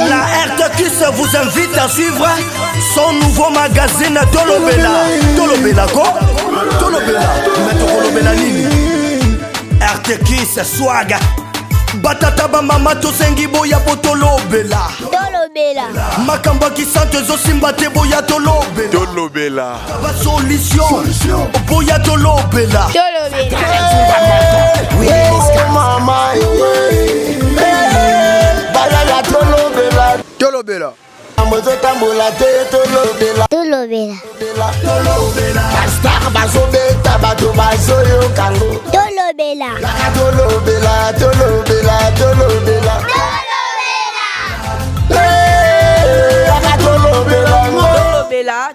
La RTQS vous invite à suivre son nouveau magazine Tolobela. Tolobela quoi? Tolobela. Mais Tolobela nini? RTQS swag. Batata ba mama to sengi boya po Tolobela. Tolobela. Makamba ki sante zo simba te boya Tolobela. Tolobela. Ba solution. Boya Tolobela. Tolobela. Oui, mama. Balala Tolobela. Tolobela. Tolobela.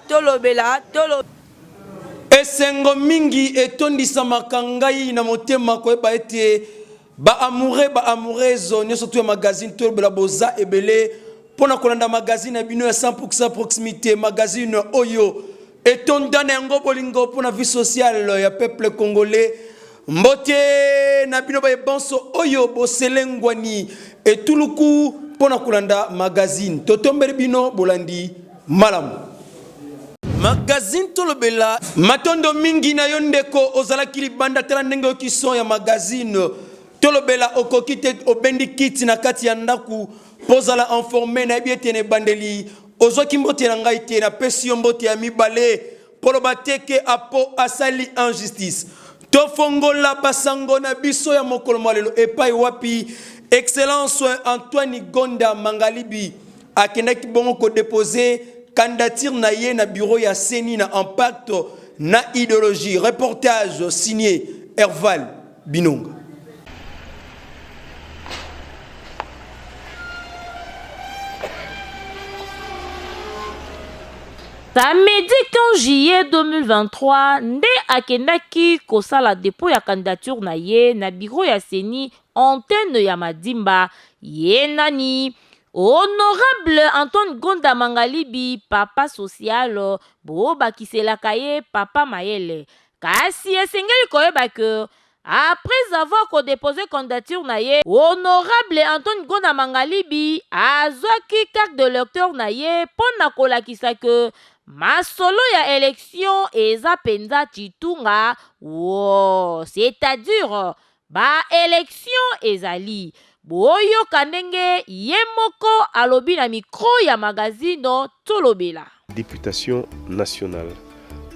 Tolobela. Tolobela. Esengo mingi etondisa makangai na motema koyeba ete ba amoureuse nyonso tu ya magazine Tolobela boza ebele pona kolanda magazine bino ya 100% proximité magazine oyo etondana yango bolingo pona vie sociale ya peuple congolais mbote na bino ba bonso oyo boselengwani etuluku pona kolanda magazine totombele bino bolandi malamu. Magazine Tolobela matondo mingi na yondeko ozalaki libanda tala ndenge okiso ya magazine Tolobela okokite obendi kiti na kati ya ndaku pozala informé na biete ne bandeli ozoki mbote na ngai te na pesi mbote ya mibale polo bateke apo asali injustice tofongola basango na biso ya mokolo malelo epai wapi excellence Antoine Gonda Mangalibi akendaki bongo ko déposer candidature na ye na bureau ya Seni na impact na idéologie. Reportage signé Herval Binonga. Samedi 15 juillet 2023, nde akendaki kosala dépôt ya candidature na ye na bureau ya Seni antenne ya Madimba ye nani Honorable Antoine Gonda Mangalibi, papa social, bo bakiselaka ye papa Mayele. Kasi esengeli koyeba ke après avoir déposé candidature na ye, Honorable Antoine Gonda Mangalibi azwaki carte de lecteur na ye pona kolakisa ke masolo ya élection eza penza chitunga wo, c'est-à-dire ba élection ezali. Boyo kanenge yemoko alobi na micro ya magazine Tolobela. Députation nationale.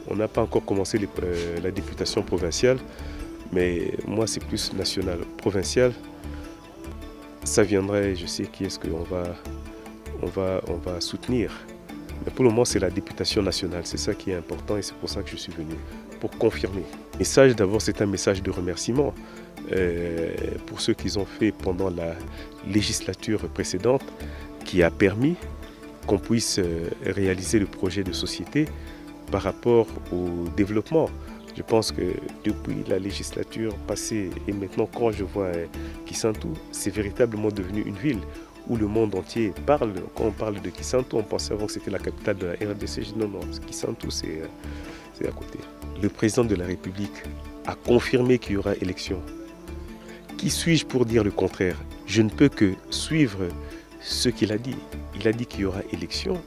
On n'a pas encore commencé la députation provinciale, mais moi c'est plus national. Provincial, ça viendrait, je sais qui est-ce qu'on va soutenir. Mais pour le moment c'est la députation nationale, c'est ça qui est important et c'est pour ça que je suis venu, pour confirmer. Le message d'abord c'est un message de remerciement. Pour ce qu'ils ont fait pendant la législature précédente qui a permis qu'on puisse réaliser le projet de société par rapport au développement. Je pense que depuis la législature passée et maintenant quand je vois Kisantu, c'est véritablement devenu une ville où le monde entier parle. Quand on parle de Kisantu, on pensait avant que c'était la capitale de la RDC. Je dis non, Kisantu c'est à côté. Le président de la République a confirmé qu'il y aura élection. Qui suis-je pour dire le contraire? Je ne peux que suivre ce qu'il a dit. Il a dit qu'il y aura élection,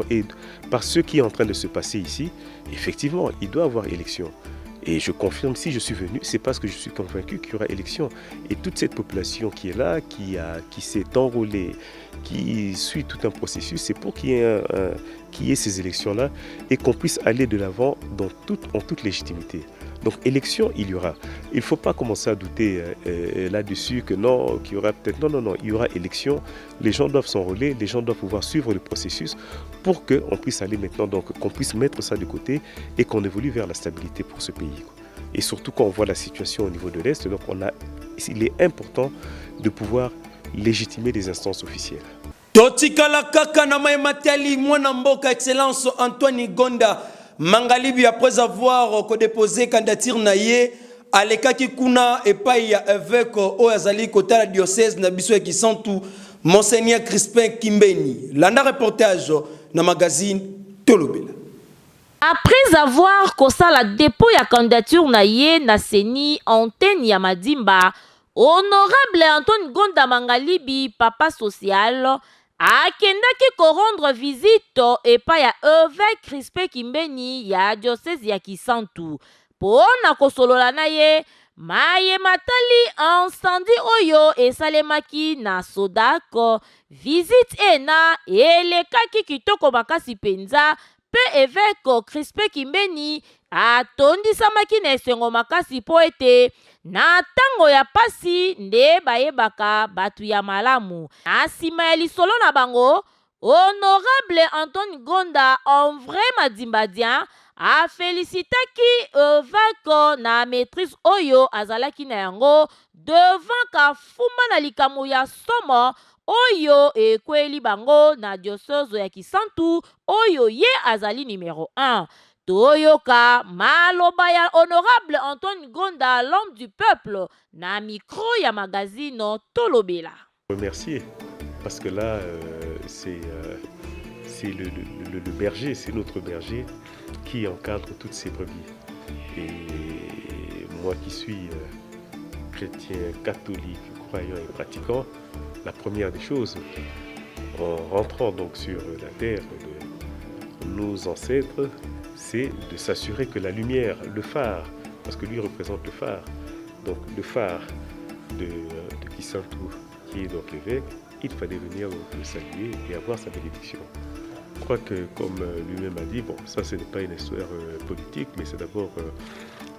et par ce qui est en train de se passer ici, effectivement, il doit y avoir élection. Et je confirme, si je suis venu, c'est parce que je suis convaincu qu'il y aura élection. Et toute cette population qui est là, qui s'est enrôlée, qui suit tout un processus, c'est pour qu'il y ait ces élections-là et qu'on puisse aller de l'avant en toute légitimité. Donc élection, il y aura. Il ne faut pas commencer à douter là-dessus que non, qu'il y aura peut-être... Non, il y aura élection. Les gens doivent s'enrôler, les gens doivent pouvoir suivre le processus pour qu'on puisse aller maintenant, donc qu'on puisse mettre ça de côté et qu'on évolue vers la stabilité pour ce pays. Et surtout quand on voit la situation au niveau de l'Est, donc il est important de pouvoir légitimer les instances officielles. Totikala kaka na matali mwana mboka excellence Antoine Gonda Mangalibi après avoir déposé candidature na ye alekaki kuna epai ya évêque oyazali kota la diocèse na biso ki santu Monseigneur Crispin Kimbeni. Landa reportage na magazine Tolobela. Après avoir kosala dépôt ya candidature na ye na seni antenne ya Madimba, honorable Antoine Gonda Mangalibi, papa social, akendaki korendre visite epai ya évêque Crispin Kimbeni ya diocèse ya Kisantu pona kosolola na ye maye matali incendie oyo esalemaki na Sodako. Visite ena elekaki kitoko makasi penza pe évêque Crispin Kimbeni atondisamaki na esengo makasi po ete na tango ya pasi nde bayebaka batu ya malamu. Na nsima ya lisolo na bango, honorable Antoine Gonda en vrai madimbadien afélicitaki évêque na maîtrise oyo azalaki na yango devant kafuma na likambo ya somo oyo ekweli bango na diocèse ya Kisantu oyo ye azali numéro 1. Toyoka maloba ya honorable Antoine Gonda, l'homme du peuple, na micro ya magazine Tolobela. Remercier parce que là c'est le berger, c'est notre berger qui encadre toutes ces brebis. Et moi qui suis chrétien, catholique, croyant et pratiquant, la première des choses, en rentrant donc sur la terre de nos ancêtres, c'est de s'assurer que la lumière, le phare, parce que lui représente le phare, donc le phare de Kisantu, qui est donc l'évêque, il fallait venir donc le saluer et avoir sa bénédiction. Je crois que, comme lui-même a dit, bon, ça ce n'est pas une histoire politique, mais c'est d'abord,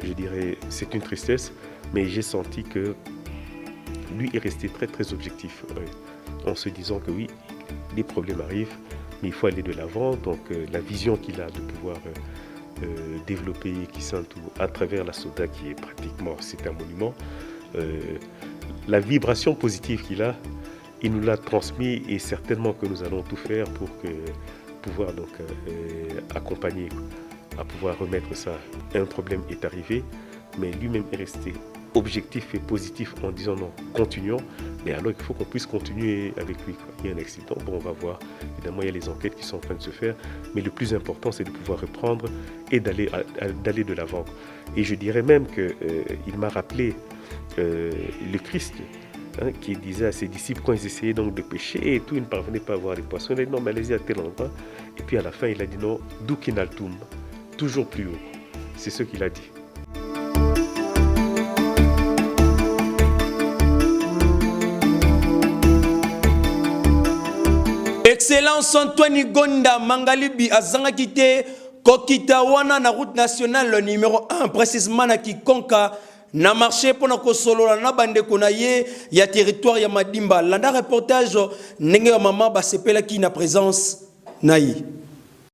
je dirais, c'est une tristesse, mais j'ai senti que lui est resté très très objectif, en se disant que oui, les problèmes arrivent, mais il faut aller de l'avant. Donc la vision qu'il a de pouvoir développer Kisantu à travers la Soda, qui est pratiquement, c'est un monument, la vibration positive qu'il a, il nous l'a transmis et certainement que nous allons tout faire pour pouvoir donc accompagner, à pouvoir remettre ça. Un problème est arrivé, mais lui-même est resté objectif et positif en disant non, continuons, mais alors il faut qu'on puisse continuer avec lui. Il y a un accident, bon, on va voir, évidemment il y a les enquêtes qui sont en train de se faire, mais le plus important c'est de pouvoir reprendre et d'aller de l'avant. Et je dirais même qu'il m'a rappelé le Christ, qui disait à ses disciples quand ils essayaient donc de pêcher et tout, ils ne parvenaient pas à voir les poissons, il a dit non mais allez-y à tel endroit, et puis à la fin il a dit non, Dukinaltum, toujours plus haut, c'est ce qu'il a dit. Excellence Antoine Gonda Mangalibi azangaki te kokita wana na route nationale numéro 1 précisément na Kikonka na marché pona kosolola na bandeko na ye ya territoire ya Madimba. Landa reportage ndenge ya mama basepelaki na présence na ye.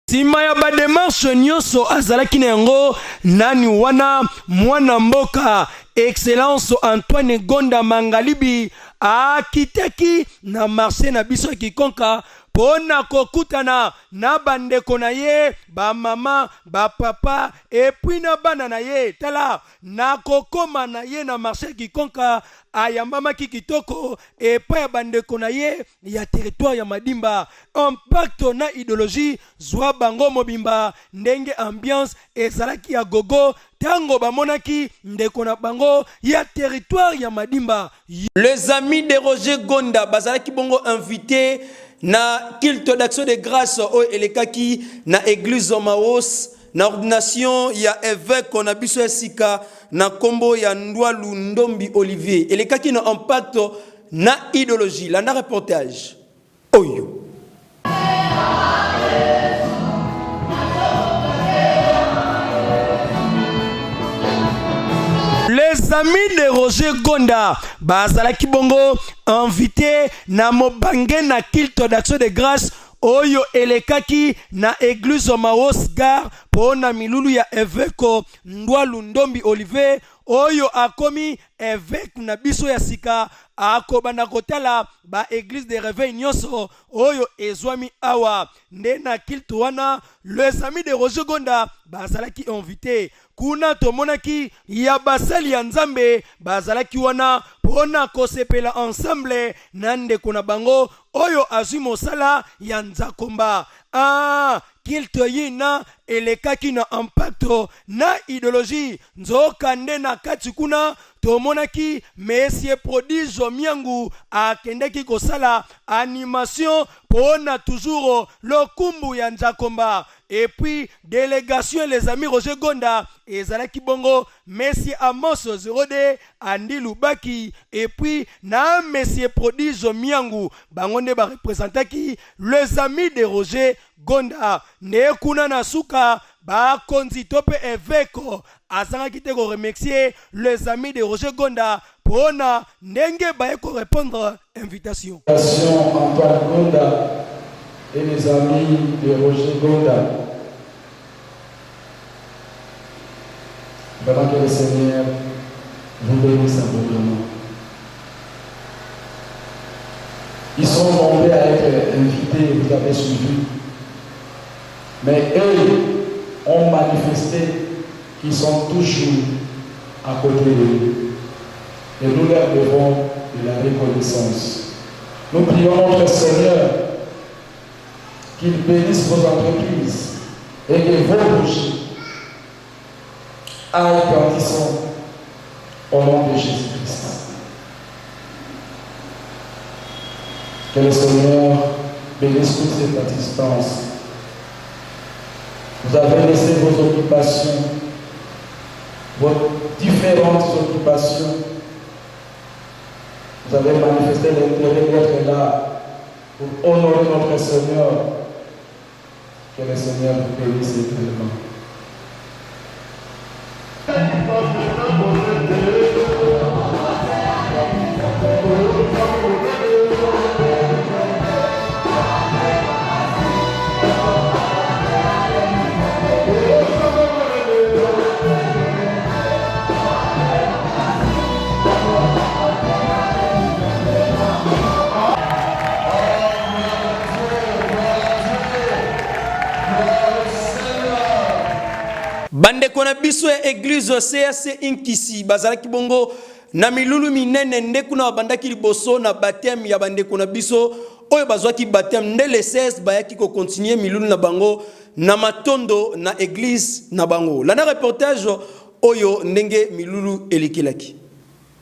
Sima ya ba démarche nyonso azalaki na yango nani wana mwana mboka Excellence Antoine Gonda Mangalibi akiteki na marché na biso Kikonka pona kokutana na bandeko na ye, ba mama, ba papa, et puis na bana na ye, tala, na kokoma na ye na marché Kikonka, ayambama kitoko, et pa ya bandeko na ye, ya territoire ya Madimba, impact na idéologie, zwa bango mobimba, ndenge ambiance, ezalaki ya gogo, tango bamonaki, ndeko na bango, ya territoire ya Madimba. Les amis de Roger Gonda, bazalaki bongo invité, na culte d'action de grâce au elekaki na église Maos na ordination ya évêque na biso ya sika na kombo ya Ndwalu Ndombi Olivier elekaki na impact na idéologie la na reportage oyo. Les amis de Roger Gonda, bazalaki bongo invité na mobange na culte d'action de grâce oyo elekaki na église Maos Gare pona milulu ya évêque Ndwalu Ndombi Olivier oyo akomi évêque na biso ya sika akobanda kotala ba église de réveil nyonso oyo ezwami awa nde na culte wana. Les amis de Roger Gonda bazalaki invité kuna tomonaki ya basali ya Nzambe bazalaki wana pona kosepela ensemble na ndeko na bango oyo azwi mosala ya Nzakomba. kilte yina elekaki na impacto na idéologie nzoka nde na kati kuna tomonaki Monsieur Prodige Miangu akendeki kosala animation pona toujours lokumbu ya Nzakomba. Et puis délégation les amis Roger Gonda ezalaki bongo Monsieur Amos Zerode Andi Lubaki et puis na Monsieur Prodige Miangu bangonde ba représentaki les amis de Roger Gonda ne kuna na suka ba konzi tope eveko azangaki te ko remercier les amis de Roger Gonda pona ndenge ba ko répondre invitation. Antoine Gonda et les amis de Roger Gonda. Vraiment que le Seigneur vous bénisse abondamment. Ils sont nombreux à être invités, vous avez suivi. Mais eux ont manifesté qu'ils sont toujours à côté de nous. Et nous leur devons de la reconnaissance. Nous prions notre Seigneur qu'il bénisse vos entreprises et que vos projets aillent grandissant au nom de Jésus-Christ. Que le Seigneur bénisse toutes ces participants. Vous avez laissé vos occupations, vos différentes occupations. Vous avez manifesté l'intérêt d'être là pour honorer notre Seigneur. Que le Seigneur vous bénisse éternellement. Bande kona biso ya église CAC Inkisi bazalaki bongo na milulu minene nde kuna bandaki liboso na baptême ya bande kona biso oyo bazwaki baptême nde le 16 bayaki ko continuer milulu na bango na matondo na église na bango. Lana reportage oyo ndenge milulu elikelaki.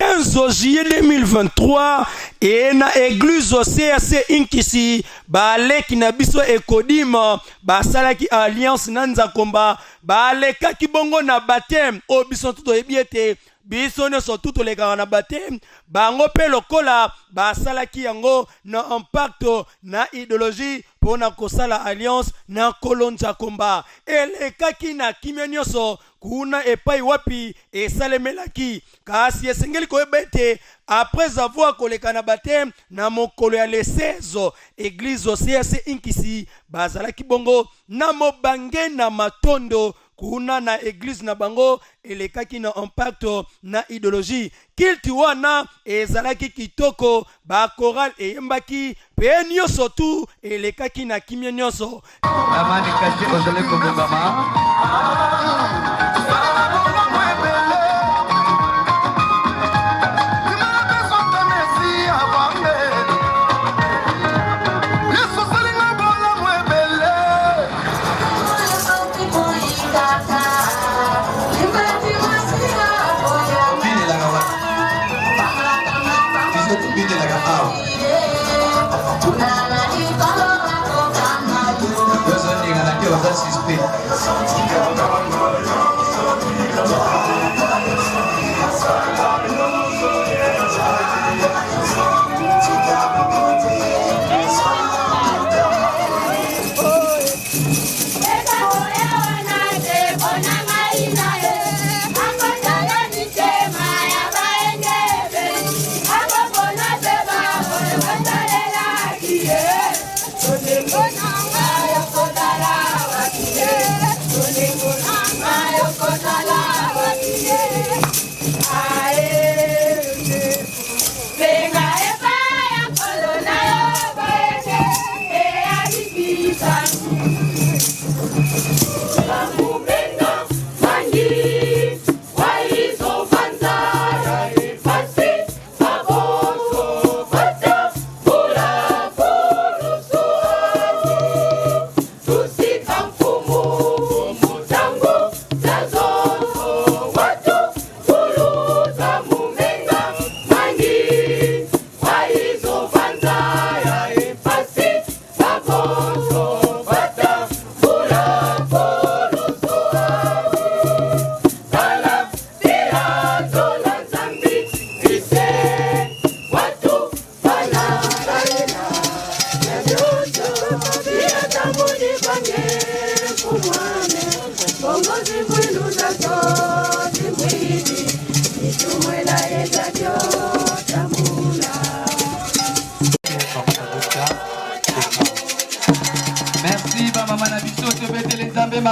15 juillet 2023 et na église CAC Inkisi baleki na biso ekodima basalaki alliance na Nzakomba balekaki bongo na baptême o biso tuto ebiete biso nyonso tuto lekaka na baptême bango pe lokola basalaki yango na impact na idéologie pona kosala alliance na Nkolo Nzakomba elekaki na kimia nyonso kuna epai wapi esalemelaki kasi esengeli koyeba ete après avoir koleka na baptême na mokolo ya le 16 église CAC Inkisi bazalaki bongo na mobange na matondo kuna na église na bango elekaki na impact na idéologie kilti wana ezalaki kitoko ba choral eyembaki pe nyonso tu elekaki na kimia nyonso amani kati ozale kobongama That's his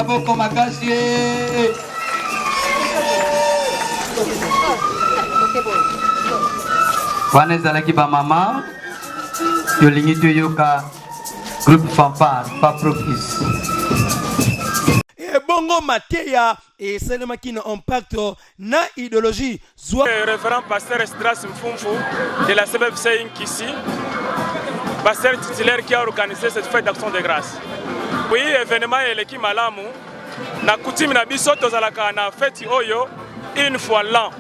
maboko makasi. Wana ezalaki ba mama yolingi toyoka groupe fanfare pas propice. Bongo Mateya et Selema qui n'a impact na idéologie. Révérend pasteur Estras Mfumfu de la CBFC ici, pasteur titulaire qui a organisé cette fête d'action de grâce. Oui, événement eleki malamu na coutume na biso tozalaka na fête oyo une fois l'an.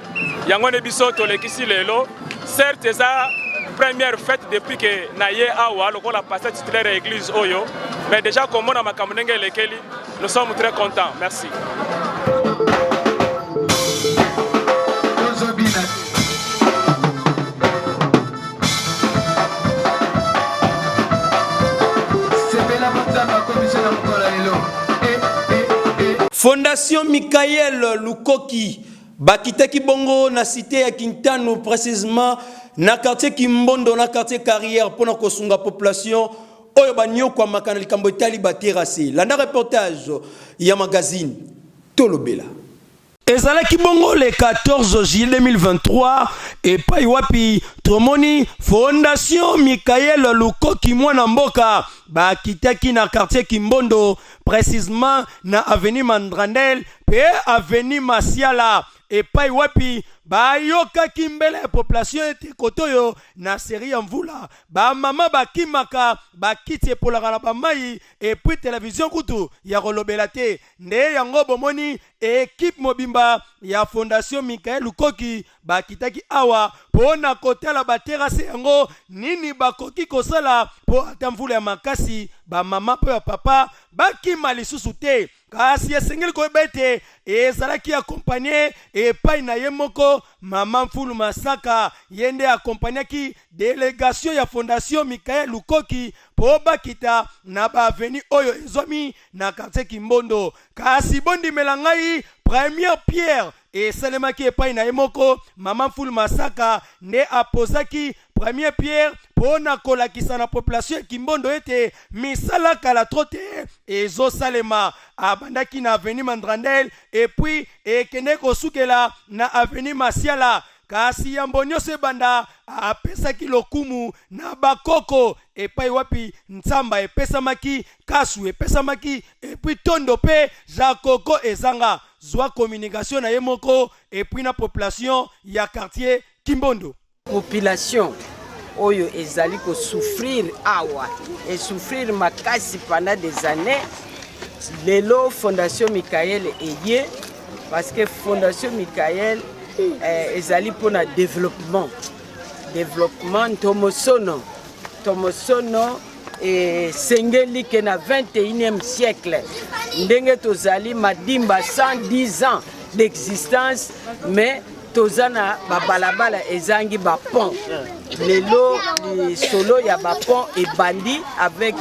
Yango ne biso tolekisi lelo. Certes, c'est la première fête depuis que naye awa lokola pasteur titulaire de l'église oyo, mais déjà comme on a makamnenge lekeli, nous sommes très contents. Merci. Fondation Michael Lukoki bakitaki bongo na cité ya Quintano, précisément na quartier Kimbondo, na quartier Carrière, pour na kosunga population oyo banyo kwa makana likambo etali baterase. Landa reportage ya magazine Tolobela. Ezalaki bongo le 14 juillet 2023 et pa wapi Tromoni Fondation Michael Lukoki mwana mboka bakitaki na quartier Kimbondo, précisément na avenue Mandrandel pe avenue Masiala et pa wapi ba yoka kimbele population ete kotoyo na série en vula ba mama bakimaka bakiti epolaka na bamai et puis télévision kutu ya kolobelate nde yango bomoni équipe mobimba ya Fondation Michael Lukoki bakitaki awa pona kotela baterase yango nini bakoki kosala po ata mvula ya makasi ba mama pe ya papa bakima lisusu te kasi esengeli koyeba ete ezalaki akompanye epai na ye moko mama Mfulu Masaka yende akompanyaki délégation ya Fondation Michael Lukoki po bakita na ba avenue oyo ezomi na quartier Kimbondo. Kasi bondi melangai première pierre et salemaki epai na ye moko mama Mfulu Masaka ne aposaki première pierre pona kolakisa na population ya Kimbondo ete misala kala trote ezo salema abandaki na avenue Mandrandel et puis ekende kosukela na avenue Masiala. Kasi yambo nyose banda apesaki lokumu na bakoko epai wapi ntsamba epesamaki kasu epesamaki epi tondo pe jakoko ezanga zwa communication na yemoko epi na population ya quartier Kimbondo. Population oyo ezali ko souffrir awa et souffrir makasi pendant des années. Lelo Fondation Michael eye parce que Fondation Michael ezali pour le développement tomosono et sengeli que na 21e siècle ndenge tozali madimba 110 ans d'existence mais tozana babalabala ezangi ba pont lelo solo ya ba pont et bandi avec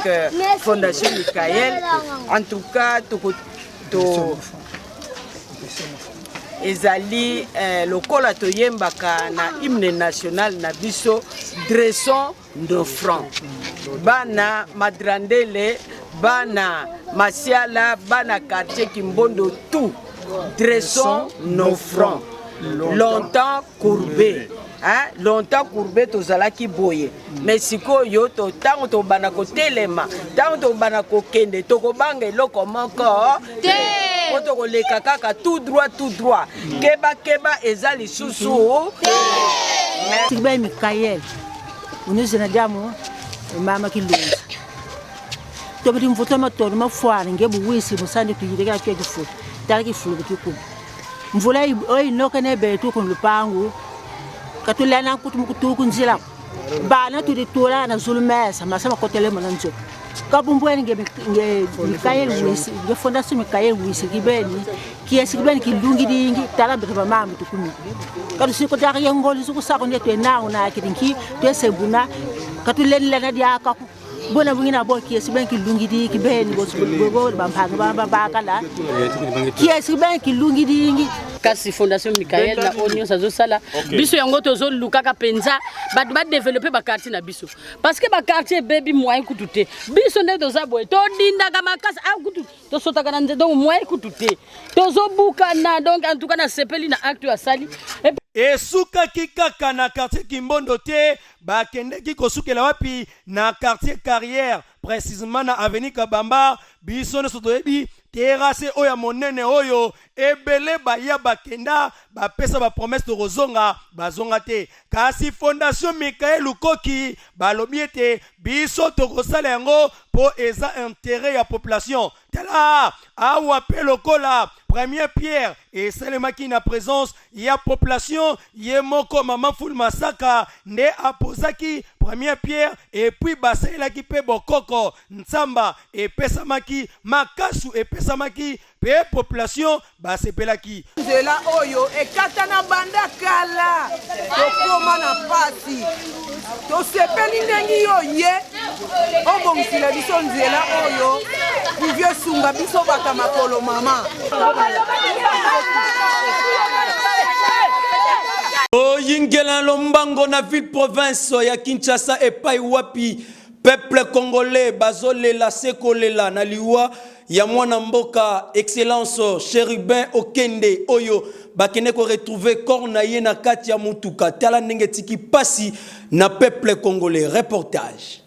Fondation Michael en tout cas to ezali lokola toyembaka na hymne national na biso dressons nos fronts bana Madrandele bana Masiala bana quartier Kimbondo tout dressons nos fronts longtemps courbés longtemps courbé tozalaki boye mais sikoyo to tango to bana ko telema tango to bana ko kende to ko banga eloko moko te oto ko leka kaka tout droit keba eza lisusu merci ba Michael unuzina jamu mama kilunza to bidi mfoto mato ma fwari ngebu wisi musandi kuyireka keke fu tariki fu bituku mvula oyi nokane betu kun lupangu katulana kutuku nzila bana tuditola na zulmesa masama kotele mananzo kabumbweni nge Michael wisi nge Fondation Michael wisi kibeni kiesi kibeni kilungi dingi talambe ba mama tukumi kadu siko dari ngoli suku sako ndeto na una kidinki twesebuna katuleni lana diaka bona bungina bo kiesi ben kilungidi ki ben go go bampanga bakala kiesi ben kilungidi kasi Fondation Michael na onyo sazosala biso yango tozo lukaka penza ba développer ba quartier na biso parce que ba quartier baby moyen kutute biso nde toza boy to dinda kama kasa akutu to sotaka na donc moyen kutute tozo bukana donc en tout cas na sepeli na acte ya sali esukaki kaka na quartier Kimbondo te bakendeki kosukela wapi na quartier Carrière précisément na avenue Kabamba biso nyonso toyebi terrasse oyo monene oyo ebele baya bakenda bapesa bapromesse de rozonga bazonga te kasi Fondation Michael Lukoki balobi ete biso tokosala yango po eza intérêt ya population tala awa pe lokola première pierre et salemaki na présence ya population ye moko maman Ful Masaka nde apozaki première pierre et puis basalelaki pe bokoko ntsamba epesamaki makasu epesamaki pe population basepelaki nzela oyo ekata na banda kala tokoma na pasi tosepeli ndenge yo ye obongisila biso nzela oyo kuvie sunga biso baka makolo mama oyingela lombango na ville province ya Kinshasa epai wapi peuple congolais bazolela sekolela na liwa ya mwana mboka excellence Chérubin Okende oyo bakene ko retrouver corps na ye na kati ya mutuka tala ndenge tiki pasi na peuple congolais reportage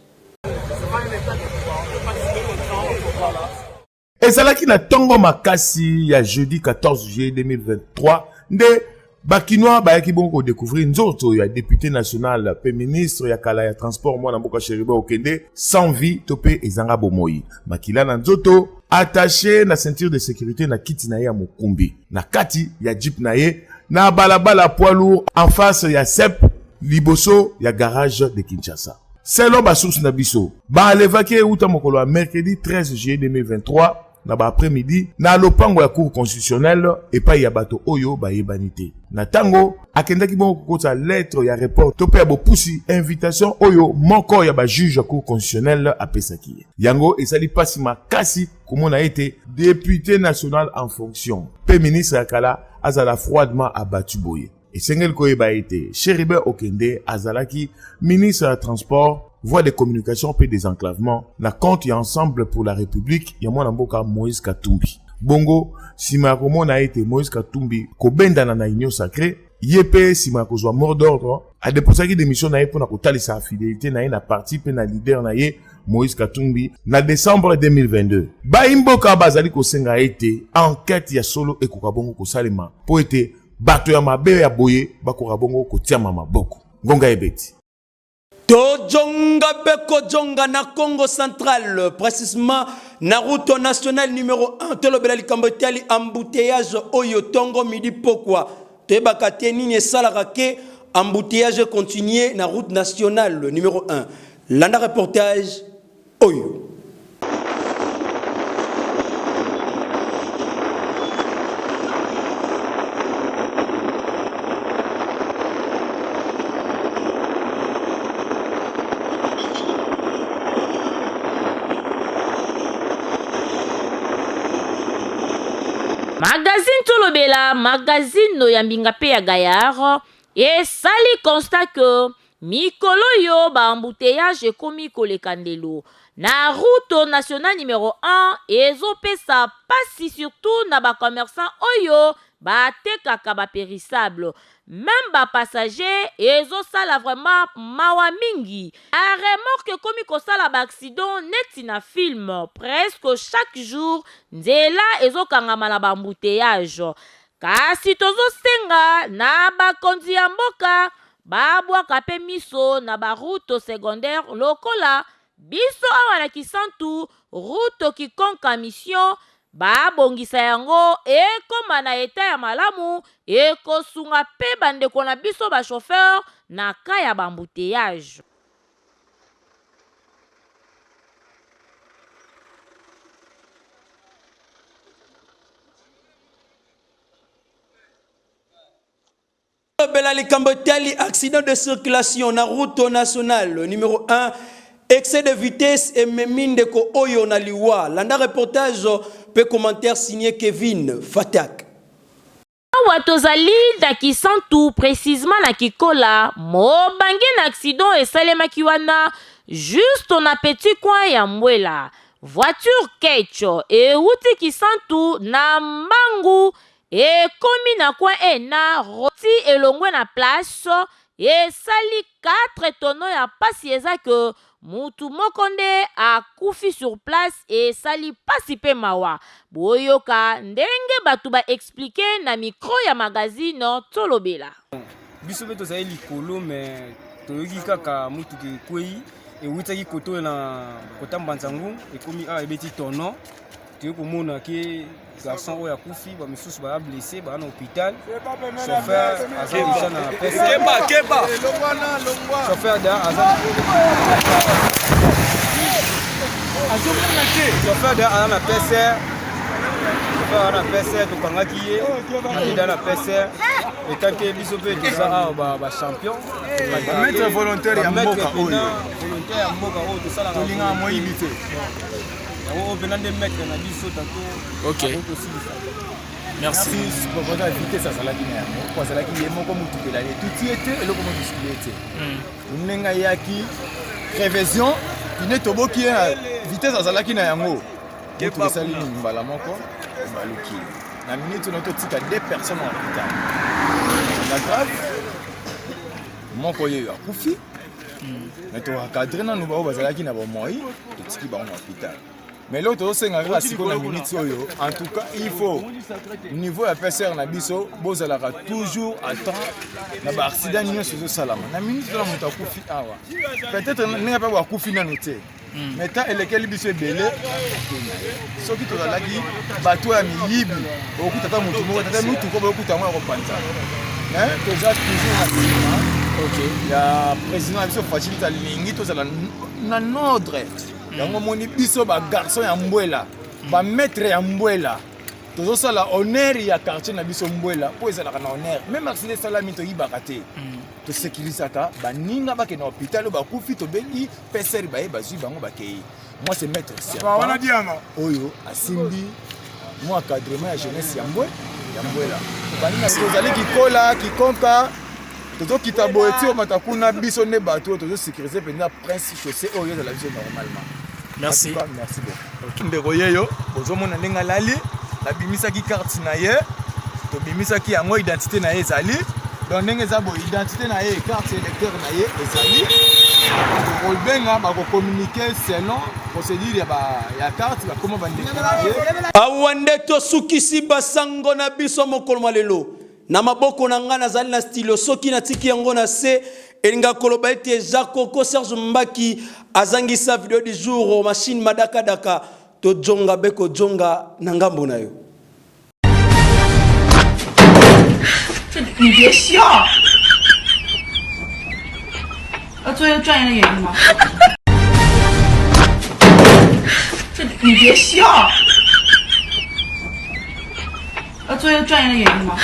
ezalaki na tongo makasi ya jeudi 14 juillet 2023 nde bakinois bayaki bongo découvrir nzoto ya député national pe ministre ya kala ya transport mwana mboka Chérubin Okende sans vie topé ezanga bomoi makila na nzoto attaché na ceinture de sécurité na kiti na ye ya mokumbi na kati ya jeep na ye na balabala poids lourd en face ya CEP liboso ya garage de Kinshasa. Selon basource na biso balevaki euta mokolo ya mercredi 13 juillet 2023 na ba après-midi na lopango ya cour constitutionnelle epai ya bato oyo bayebani te na tango akendaki bongo kokota lettre ya report tope ya bopusi invitation oyo moko ya ba juge ya cour constitutionnelle apesaki yango esali pasi makasi komona ete député national en fonction pe ministre ya kala azala froidement abattu boye esengeli koyeba ete Chérubin Okende azalaki ministre ya transport voie de communication pe désenclavement na compte ya ensemble pour la république ya mwana mboka Moïse Katumbi bongo sima ya komona ete Moïse Katumbi kobendana na union sacrée yepe sima ya kozwa mort d'ordre adeposaki démission na ye mpona kotalisa fidélité na ye na parti pe na leader na ye Moïse Katumbi na décembre 2022 baimboka bazali kosenga ete enquête ya solo ekoka bongo kosalema po ete bato ya mabe ya boye bakoka bongo kotiama maboko ngonga ebeti Tojonga beko jonga na Congo central, précisément na route nationale numéro 1, tolobela likambotali embouteillage oyo tongo midi pokwa. Tebaka tenini salaka ke embouteillage continué na route nationale numéro 1. Landa reportage oyo. Magazine Tolobela, magazine no yambinga pe ya Gayar, et sali constat que mikolo yo ba embouteillage komi kolekandelo. Na route nationale numéro 1, ezo pesa pasi surtout na ba commerçant oyo ba tekaka ba périssable. Même ba passager ezo sala vraiment mawa mingi. A remorque komi ko sala ba accident neti na film presque chaque jour nzela ezo kangama na ba embouteillage. Kasi tozo senga na ba konzi ya mboka ba bwaka pe miso na ba route secondaire lokola biso awa na Kisantu route kikonka mission ba bongisa yango ekoma na eta ya malamu ekosunga pe bandeko na biso ba chauffeur na ka ya bambouteillage. Bela likambotali accident de circulation na route nationale numéro 1 excès de vitesse et meminde ko oyo na liwa. Landa reportage pe commentaire signé Kevin Fatak. Awa tozali na Kisantu précisément na Kikola mobange na accident esalemaki wana juste na petit coin ya Mbwela. Voiture kecho e uti Kisantu na Mbangu e komi na coin ena roti elongwe na place e sali 4 tonneaux ya pasi ezake mutu mokonde akufi sur place et sali pasi pe mawa. Boyoka ndenge batu ba expliquer na micro ya magazine Tolobela. Biso beto za likolo mais toyoki kaka mutu ke kwei e witaki koto na kota Mbanzangu e komi a ebeti tonneau. Tu komona ke garçon oya kufi ba misusu ba blessé ba na hôpital. Chauffeur azali na pesa. Keba. Chauffeur da azali. Chauffeur da ana pesa. Chauffeur ana pesa to kangaki ye. Ida na pesa. Et quand que biso pe to ça ba champion. Ba mettre volontaire ya mboka oyo. Volontaire ya mboka oyo to sala na linga mo imité. Ok. Merci. Pour la vitesse, ça la guinée. Pour ça la guinée, mon comme tout est là. Tout y était et le comment discuter. On n'a yaki révision. Il n'est pas qui est vitesse, ça la guinée yango. Tout est salé ni mbala moko. Mbaluki. Na minute notre tika 2 personnes en hôpital. La grave. Mon koye a kufi. Mais tu as cadré dans nous bazala qui n'a pas moyen. Tout ce qui va en hôpital. Mais l'autre aussi, on a en tout cas, il faut, niveau de PCR, vous allez toujours attendre un accident sur le salam. Peut-être que vous n'avez pas un coup final. Mais quand il est belé, ceux qui sont là, bateau est libre. Beaucoup de temps, il y a le président qui facilite un ordre. Yango moni biso ba garçon ya Mbwela ba maître ya Mbwela tozo sala honneur ya quartier na biso Mbwela po ezala na honneur même accident salami to yibaka te to sécurisaka ba ninga ba ke na hôpital ba kufi to bengi PCR ba bazui bango ba kei moi c'est maître ça wana dianga oyo asimbi moi encadrement ya jeunesse ya Mbwela ba ninga tozali kikola kikonka tozo kita boeti o matakuna biso ne bato tozo sécuriser pendant prince chaussée oyo de la vie normalement. Merci. Merci beaucoup. Ndeko yeyo bozomona ndenge lali na bimisaki carte na ye to bimisaki yango identité na ye ezali donc ndenge za bo identité na ye carte électeur na ye ezali to benga ba ko communiquer selon procédure ya carte ba comment ba ndeko awande to sukisi basango na biso mokolo malelo na maboko na nga nazali na stylo soki na tiki yango na se elinga koloba ete Jakoko Serge Mbaki azangisa video du jour machine madaka daka to jonga beko jonga na ngambo na yo. 你别笑，做一个专业的演员吗？你别笑，做一个专业的演员吗？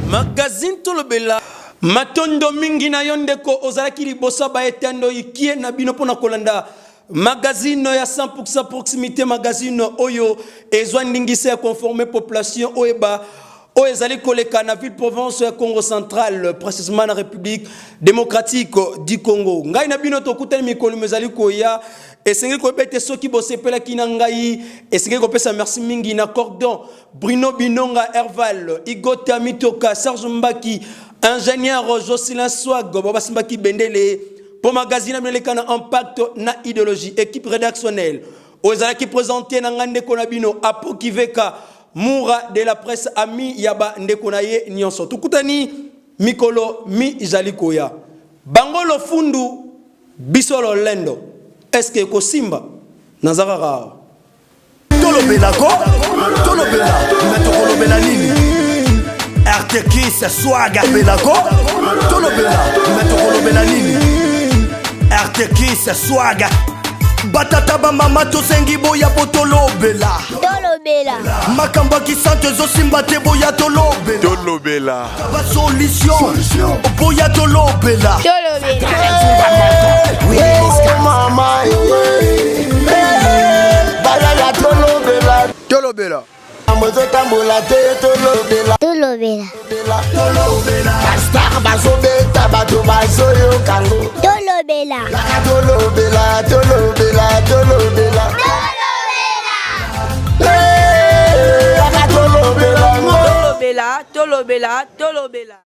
Magazine Tolobela matondo mingi na yondeko ozalaki liboso ba etando ikie na bino pona kolanda magazine ya 100% proximité magazine oyo ezwa ndingisa ya conformer population oeba ezali koleka na ville province ya Congo central précisément na République démocratique du Congo ngai na bino tokutani mikolo mezali koya esengi ko bete soki bosepela kina ngai esengi ko pesa merci mingi na cordon Bruno Binonga Herval Igota Mitoka Serge Mbaki ingénieur Jocelyn Swag Baba Simbaki Bendele pour magazine ameleka na impact na idéologie équipe rédactionnelle ozala qui présenté na ngande konabino Apo Kiveka Moura de la presse ami yaba ndeko na ye nyonso tukutani mikolo mi jalikoya bangolo fundu bisolo lendo est-ce que ko simba nazarara tolobela meto kolobela nini RTK swaga belako tolobela meto kolobela nini RTK swaga batata ba mama to sengi boya potolobela makamba ki sante zo simba te boya tolobela ba solution boya tolobela mama balala tolobela tolobela mozotambola te tolobela tolobela bastar bazobeta bato bazoyokango tolobela tolobela